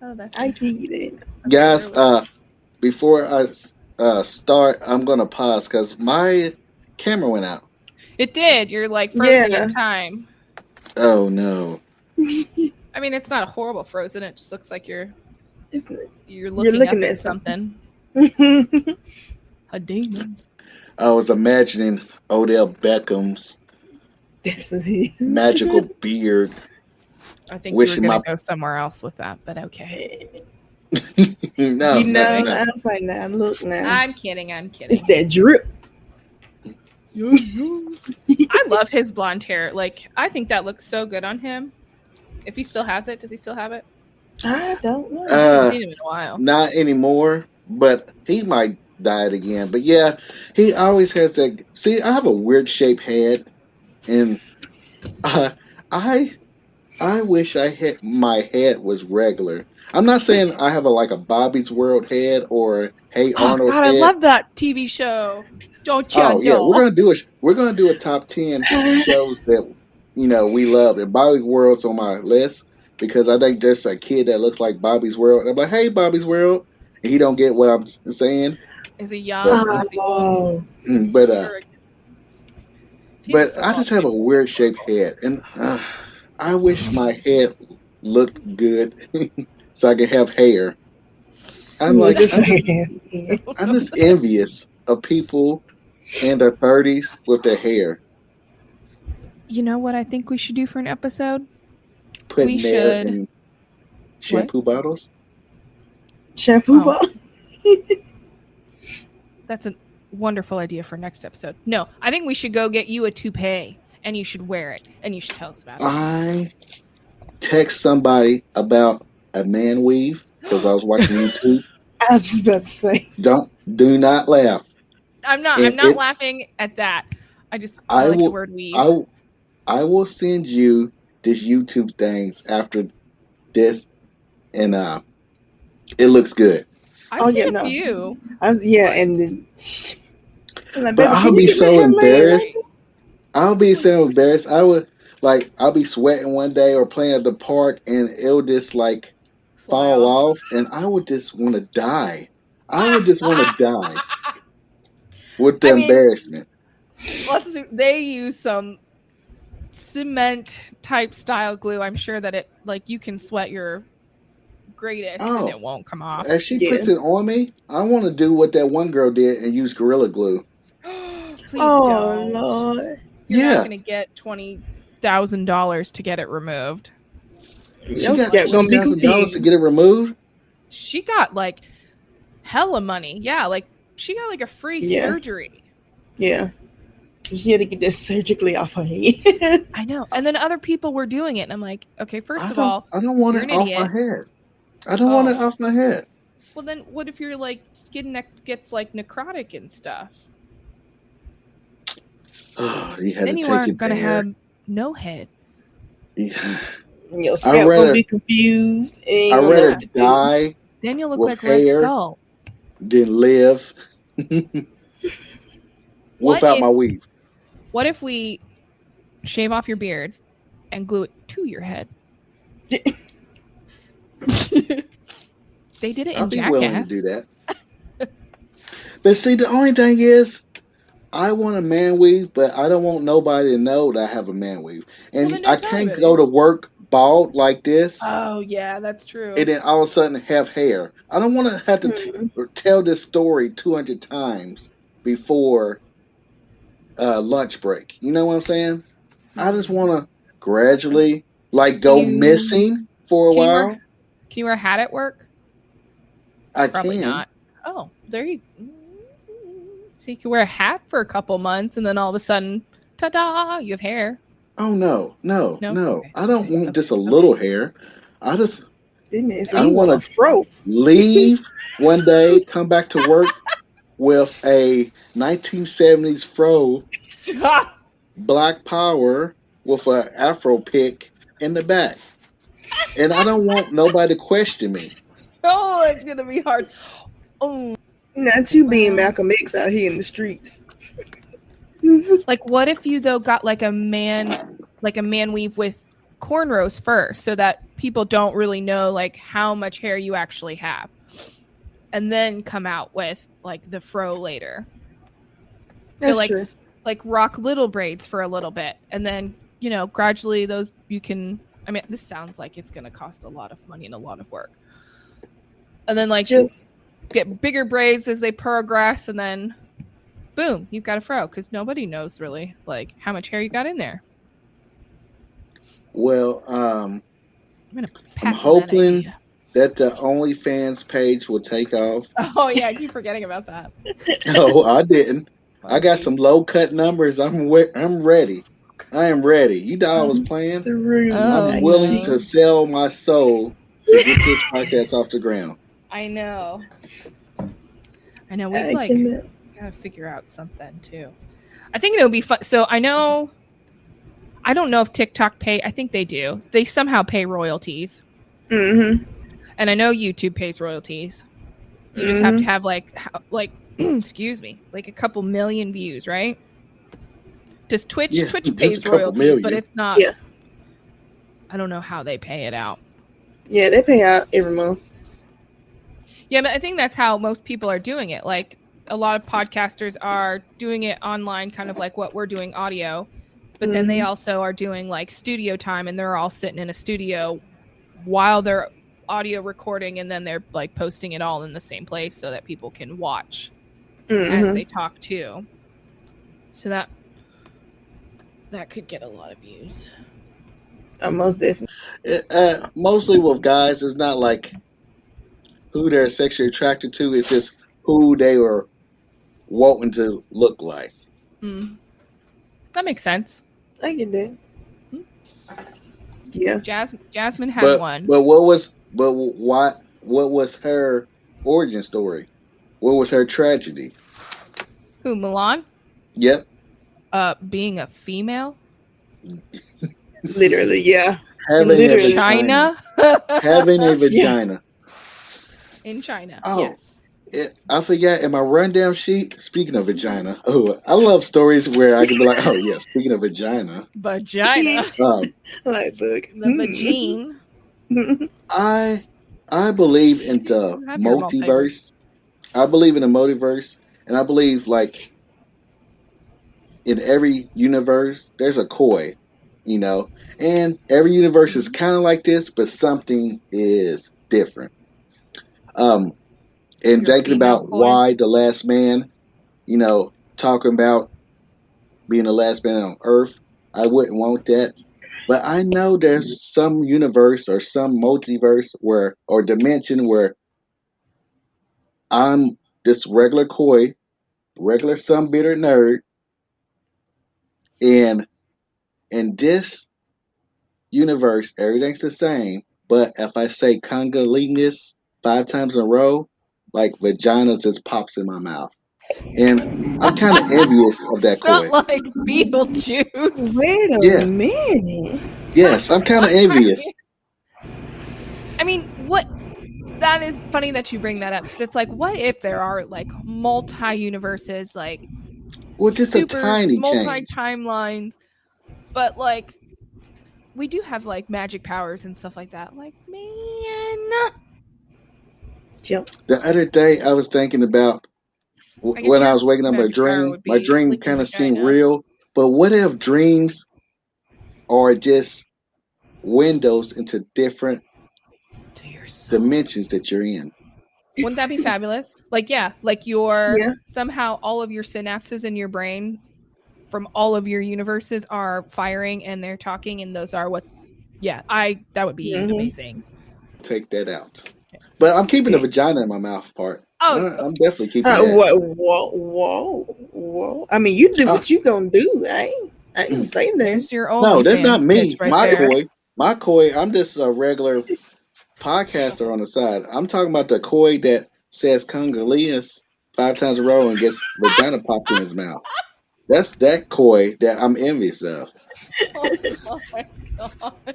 Oh, that's I interesting. get it. Guys, before I start, I'm gonna pause because my camera went out. It did. You're like frozen in Yeah. time. Oh no! I mean, it's not a horrible frozen. It just looks like you're You're looking up looking at at something. something. A demon. I was imagining Odell Beckham's That's what it is. magical beard, I think you were wishing gonna my go somewhere else with that, but okay. no, You know, no. I was like, nah, look now. I'm kidding. It's that drip. I love his blonde hair. Like, I think that looks so good on him. If he still has it, does he still have it? I don't know. I haven't seen him in a while. Not anymore, but he might dye it again. But yeah, he always has that. See, I have a weird shaped head, and I I wish I had my head was regular. I'm not saying I have a Bobby's World head or Hey Oh Arnold God, I head. love that TV show. Don't you Oh yeah, know? we're gonna do a top 10 shows that we love, and Bobby's World's on my list because I think there's a kid that looks like Bobby's World. And I'm like, hey, Bobby's World, and he don't get what I'm saying. Is he young? But Is he old? Oh, but Or he's a but I football just have kid. a weird shaped head, and I wish my head looked good so I could have hair. I'm you like just I'm just saying. I'm just envious of people in their 30s with their hair. You know what I think we should do for an episode? Putting We hair should. in shampoo bottles. Shampoo Oh. bottle. That's a wonderful idea for next episode. No, I think we should go get you a toupee and you should wear it and you should tell us about it. I text somebody about a man weave because I was watching YouTube. I was just about to say. Do not laugh. I'm not And laughing at that. I I like the will word weave. I will send you this YouTube things after this, and it looks good. I've seen yeah, a no. few. And then I'm like, But baby, I'll can be you get my so hair laid embarrassed. like I'll be so embarrassed. I'll be sweating one day or playing at the park, and it'll just Fly fall off. off, and I would just want to die. I would just want to die with the I mean, embarrassment. they use some cement type style glue. I'm sure that it you can sweat your greatest and it won't come off. If she Yeah. puts it on me, I want to do what that one girl did and use Gorilla Glue. Please Oh don't. Lord. You're not Yeah. going to get $20,000 to get it removed. She Your got scalp gonna be $20,000 to confused. get it removed. She got hella money. Yeah, she got a free Yeah. surgery. Yeah. She had to get this surgically off her head. I know. And then other people were doing it. And I'm like, okay, first of all, I don't want you're it an off idiot. my head. I don't want it off my head. Well, then what if your skin gets necrotic and stuff? Oh, you had Then to you take aren't it going to there. have no head. Yeah. Your scalp rather- gonna be confused. I'd I'd rather die Then you'll look with like Red hair. Skull. than live without my weave. What if we shave off your beard and glue it to your head? They did it I'll in be willing to Jackass. do that. But see, the only thing is, I want a man weave, but I don't want nobody to know that I have a man weave. And Well, then don't I tell can't anybody. go to work bald like this Oh, yeah, that's true. and then all of a sudden have hair. I don't want to have to tell this story 200 times before lunch break. You know what I'm saying? I just want to gradually go missing for a while. Can you wear a hat at work? I Probably can. not. Oh, there you So you can wear a hat for a couple months and then all of a sudden, ta-da, you have hair. Oh, no. Okay. I don't want just a little hair. I just I want a fro. leave one day, come back to work with a 1970s fro, Stop. black power with an afro pick in the back. And I don't want nobody to question me. Oh, it's going to be hard. Oh. Not you being Malcolm X out here in the streets. What if you though got a man weave with cornrows first so that people don't really know like how much hair you actually have. And then come out with like the fro later. That's so like true. like rock little braids for a little bit and then, you know, gradually those you can, I mean, this sounds like it's going to cost a lot of money and a lot of work. And then like Just get bigger braids as they progress and then boom, you've got a fro because nobody knows really like how much hair you got in there. Well, I'm gonna I'm hoping that the OnlyFans page will take off. Oh yeah, I keep forgetting about that. No, I didn't. I got some low cut numbers. I'm ready. I am ready. You thought I was playing? through. Oh, I'm willing no. to sell my soul to get this podcast off the ground. I know. We'd I like can- gotta figure out something too. I think it would be fun. So I don't know if TikTok pay. I think they do. They somehow pay royalties, Mhm. and I know YouTube pays royalties. You just have to have like excuse me, like a couple million views, right? Does Twitch? Yeah, Twitch just pays a couple royalties, million. but it's not. Yeah. I don't know how they pay it out. Yeah, they pay out every month. Yeah, but I think that's how most people are doing it. Like a lot of podcasters are doing it online, kind of like what we're doing audio, but then they also are doing like studio time and they're all sitting in a studio while they're audio recording and then they're like posting it all in the same place so that people can watch as they talk too. So that could get a lot of views. Most definitely. Mostly with guys, it's not like who they're sexually attracted to. It's just who they are wanting to look like. That makes sense. I get that. Yeah. Jasmine had one. But what was her origin story? What was her tragedy? Who, Milan? Yep. Being a female? Literally, yeah. Having Literally. a vagina. China? Having a vagina. In China, Oh. yes. I forgot in my rundown sheet, speaking of vagina, I love stories where I can be like, oh, yeah, speaking of vagina. Vagina. Like, look. The vagine. I believe in the Have your multiverse. I believe in the multiverse. And I believe, like, in every universe, there's a koi, you know? And every universe is kind of like this, but something is different. And Your thinking female about koi? why the last man, you know, talking about being the last man on Earth, I wouldn't want that. But I know there's some universe or some multiverse or dimension where I'm this regular koi, regular some bitter nerd, and in this universe, everything's the same. But if I say congolingus 5 times in a row, like vagina just pops in my mouth. And I'm kind of envious of that koi. Not like Beetlejuice. Wait a minute. Yes, I'm kind of envious. I mean, what? That is funny that you bring that up because it's like, what if there are like multi-universes, like Well, just a super tiny change. multi-timelines, but like we do have like magic powers and stuff like that. Like, man, Yep. The other day, I was thinking about when I was waking up a dream. My dream kind of seemed real. But what if dreams are just windows into different dimensions that you're in? Wouldn't that be fabulous? Like, yeah, like your Yeah. somehow all of your synapses in your brain from all of your universes are firing and they're talking, and those are what. Yeah, that would be amazing. Take that out. But I'm keeping the vagina in my mouth part. Oh, I'm definitely keeping that. Whoa. I mean, you do what you gonna do. I ain't saying that. there's your own. No, that's not me. Right My there. koi. My koi, I'm just a regular podcaster on the side. I'm talking about the koi that says congolingus 5 times in a row and gets vagina popped in his mouth. That's that koi that I'm envious of. Oh my god.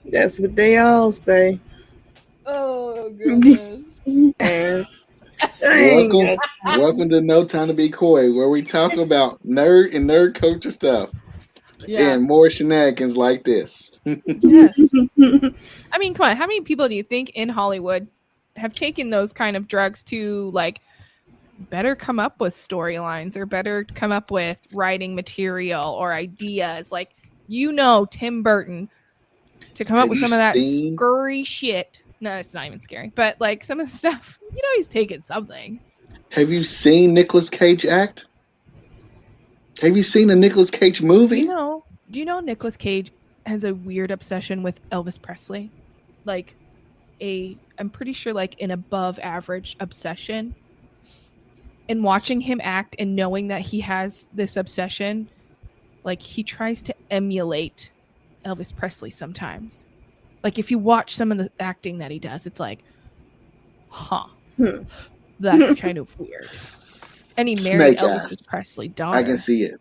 That's what they all say. Oh goodness. And welcome to No Time to Be Koi, where we talk about nerd and nerd culture stuff Yeah. and more shenanigans like this. Yes. I mean, come on. How many people do you think in Hollywood have taken those kind of drugs to like better come up with storylines or better come up with writing material or ideas? Like, Tim Burton to come up Have with you some of that seen scurry shit. No, it's not even scary, but like some of the stuff, he's taking something. Have you seen Nicolas Cage act? Have you seen a Nicolas Cage movie? Do you know Nicolas Cage has a weird obsession with Elvis Presley? Like I'm pretty sure like an above average obsession. And watching him act and knowing that he has this obsession, like he tries to emulate Elvis Presley sometimes. Like if you watch some of the acting that he does, it's like, huh, that's kind of weird. And he married Snake Elvis Eyes. Presley's I can daughter. see it.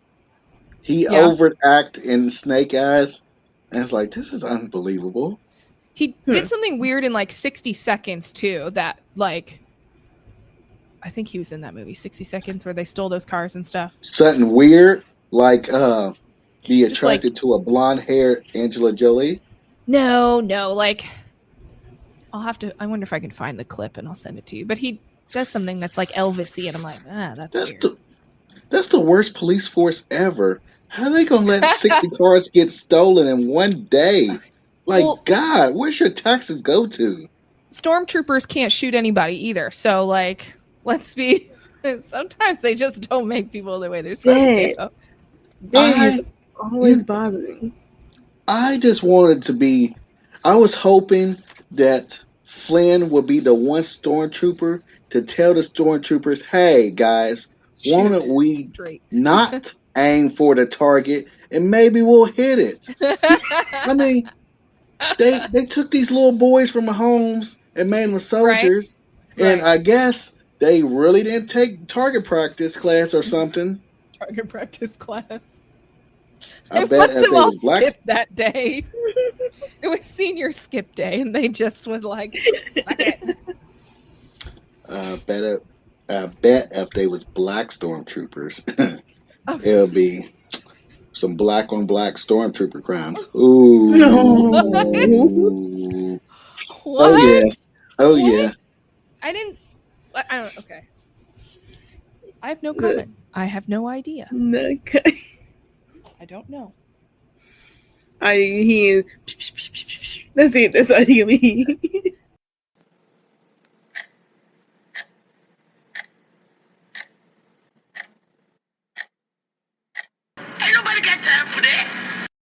He Yeah. overact in Snake Eyes, and it's like, this is unbelievable. He did something weird in like 60 Seconds too. That like, I think he was in that movie 60 Seconds where they stole those cars and stuff. Something weird, like be Just like, attracted to a blonde-haired Angela Jolie. no, like I wonder if I can find the clip and I'll send it to you. But he does something that's like Elvis-y, and I'm like, that's weird. That's the worst police force ever. How are they gonna let 60 cars get stolen in one day? Like, Well, God, where's your taxes go to? stormtroopers can't shoot anybody either. So like, let's be. Sometimes they just don't make people the way they're supposed to. That is always bothering. I just wanted to be. I was hoping that Flynn would be the one stormtrooper to tell the stormtroopers, "Hey guys, why don't we straight. not aim for the target and maybe we'll hit it?" I mean, they took these little boys from the homes and made them soldiers, and Right. I guess they really didn't take target practice class or something. Target practice class. I It bet must if have they all was black, skipped that day. It was senior skip day, and they just was like, fuck it. I bet if they was black stormtroopers, Oh, it'll be some black on black stormtrooper crimes. Ooh, No. oh yeah, what? oh yeah. What? I didn't. I don't. Okay. I have no comment. I have no idea. Okay. I don't know. He that's it. That's all he can be. Ain't nobody got time for that.